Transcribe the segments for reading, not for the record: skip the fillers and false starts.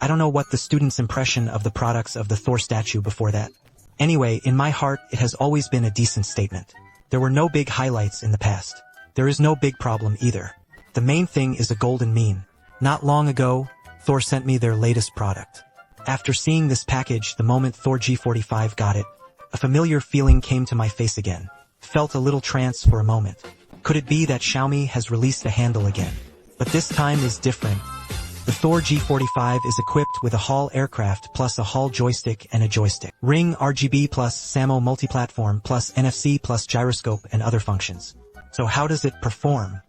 I don't know what the student's impression of the products of the Thor statue before that. Anyway, in my heart, it has always been a decent statement. There were no big highlights in the past. There is no big problem either. The main thing is a golden mean. Not long ago, Thor sent me their latest product. After seeing this package the moment Thor G45 got it, a familiar feeling came to my face again. Felt a little trance for a moment. Could it be that Xiaomi has released a handle again? But this time is different. The Thor G45 is equipped with a Hall aircraft plus a Hall joystick and a joystick. Ring RGB plus SAMO multi-platform plus NFC plus gyroscope and other functions. So how does it perform?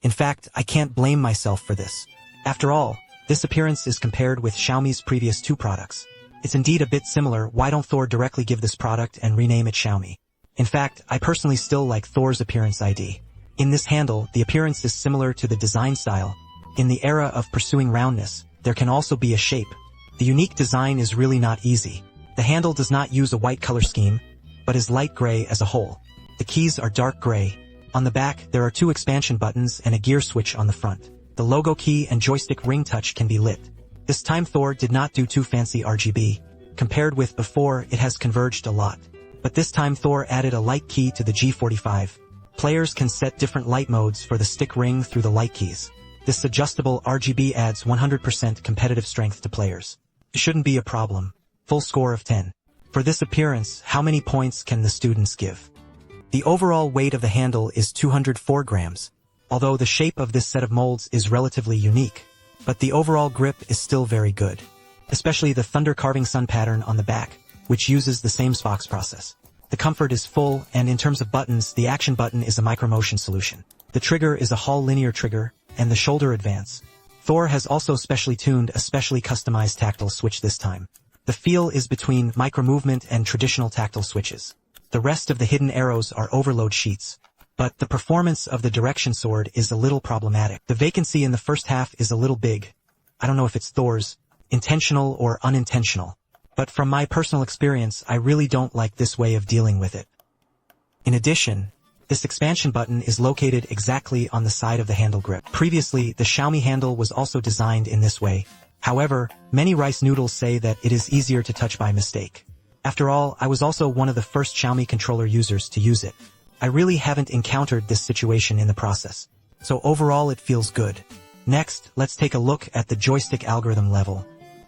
In fact, I can't blame myself for this. After all, this appearance is compared with Xiaomi's previous two products. It's indeed a bit similar. Why don't Thor directly give this product and rename it Xiaomi? In fact, I personally still like Thor's appearance ID. In this handle, the appearance is similar to the design style. In the era of pursuing roundness, there can also be a shape. The unique design is really not easy. The handle does not use a white color scheme, but is light gray as a whole. The keys are dark gray. On the back, there are two expansion buttons and a gear switch on the front. The logo key and joystick ring touch can be lit. This time Thor did not do too fancy RGB. Compared with before, it has converged a lot. But this time Thor added a light key to the G45. Players can set different light modes for the stick ring through the light keys. This adjustable RGB adds 100% competitive strength to players. It shouldn't be a problem. Full score of 10. For this appearance, how many points can the students give? The overall weight of the handle is 204 grams, although the shape of this set of molds is relatively unique. But the overall grip is still very good. Especially the thunder carving sun pattern on the back, which uses the same Spox process. The comfort is full, and in terms of buttons, the action button is a micromotion solution. The trigger is a Hall linear trigger, and the shoulder advance. Thor has also specially tuned a specially customized tactile switch this time. The feel is between micro-movement and traditional tactile switches. The rest of the hidden arrows are overload sheets. But the performance of the direction sword is a little problematic. The vacancy in the first half is a little big. I don't know if it's Thor's, intentional or unintentional. But from my personal experience, I really don't like this way of dealing with it. In addition, this expansion button is located exactly on the side of the handle grip. Previously, the Xiaomi handle was also designed in this way. However, many rice noodles say that it is easier to touch by mistake. After all, I was also one of the first Xiaomi controller users to use it. I really haven't encountered this situation in the process. So overall it feels good. Next, let's take a look at the joystick algorithm level.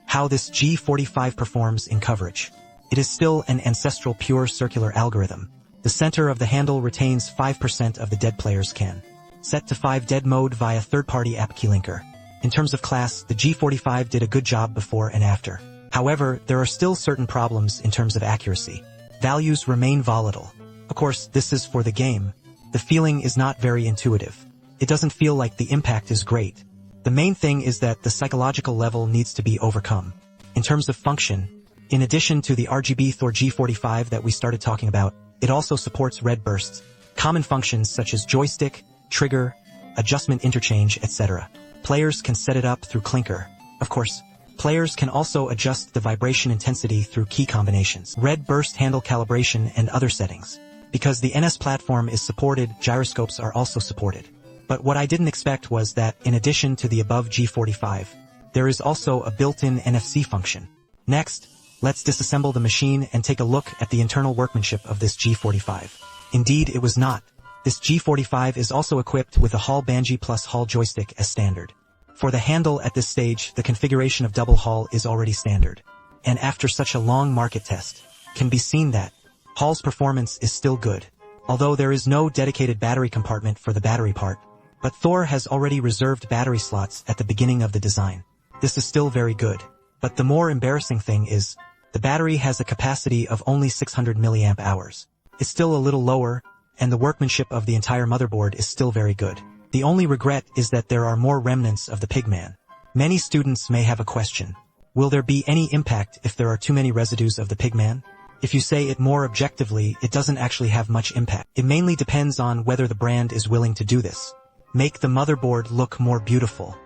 How this G45 performs in coverage. It is still an ancestral pure circular algorithm. The center of the handle retains 5% of the dead player's can. Set to 5 dead mode via third-party app keylinker. In terms of class, the G45 did a good job before and after. However, there are still certain problems in terms of accuracy. Values remain volatile. Of course, this is for the game. The feeling is not very intuitive. It doesn't feel like the impact is great. The main thing is that the psychological level needs to be overcome. In terms of function, in addition to the RGB Thor G45 that we started talking about, it also supports red bursts, common functions such as joystick, trigger, adjustment interchange, etc. Players can set it up through Klinker. Of course, players can also adjust the vibration intensity through key combinations, red burst handle calibration, and other settings. Because the NS platform is supported, gyroscopes are also supported. But what I didn't expect was that, in addition to the above G45, there is also a built-in NFC function. Next, let's disassemble the machine and take a look at the internal workmanship of this G45. Indeed, it was not. This G45 is also equipped with a Hall Banji plus Hall joystick as standard. For the handle at this stage, the configuration of double Hall is already standard. And after such a long market test, can be seen that Hall's performance is still good. Although there is no dedicated battery compartment for the battery part, but Thor has already reserved battery slots at the beginning of the design. This is still very good. But the more embarrassing thing is, the battery has a capacity of only 600 milliamp hours. It's still a little lower, and the workmanship of the entire motherboard is still very good. The only regret is that there are more remnants of the Pigman. Many students may have a question. Will there be any impact if there are too many residues of the Pigman? If you say it more objectively, it doesn't actually have much impact. It mainly depends on whether the brand is willing to do this. Make the motherboard look more beautiful.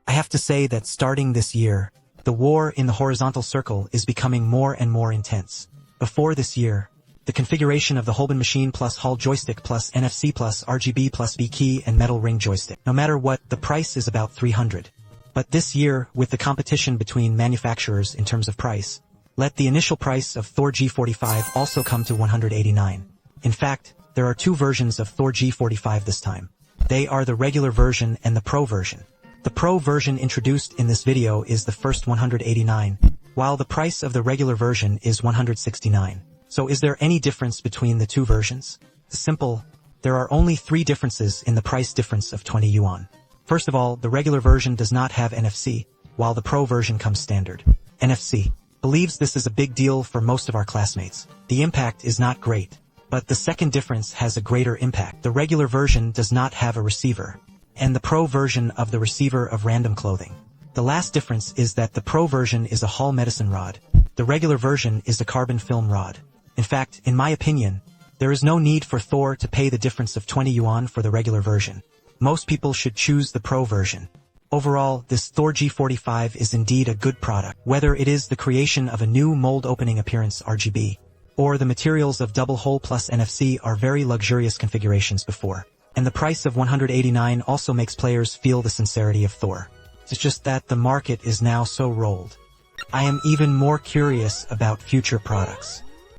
I have to say that starting this year, the war in the horizontal circle is becoming more and more intense. Before this year, The configuration of the Holben machine plus Hall joystick plus NFC plus RGB plus B key and metal ring joystick. No matter what, the price is about $300. But this year, with the competition between manufacturers in terms of price, let the initial price of Thor G45 also come to $189. In fact, there are two versions of Thor G45 this time. They are the regular version and the Pro version. The Pro version introduced in this video is the first $189, while the price of the regular version is $169. So is there any difference between the two versions? Simple. There are only 3 differences in the price difference of 20 yuan. First of all, the regular version does not have NFC, while the Pro version comes standard. NFC. Believes this is a big deal for most of our classmates. The impact is not great. But the second difference has a greater impact. The regular version does not have a receiver, and the Pro version of the receiver of random clothing. The last difference is that the Pro version is a Hall medicine rod. The regular version is a carbon film rod. In fact, in my opinion, there is no need for Thor to pay the difference of 20 yuan for the regular version. Most people should choose the Pro version. Overall, this Thor G45 is indeed a good product, whether it is the creation of a new mold opening appearance RGB, or the materials of double hole plus NFC are very luxurious configurations before. And the price of $189 also makes players feel the sincerity of Thor. It's just that the market is now so rolled. I am even more curious about future products.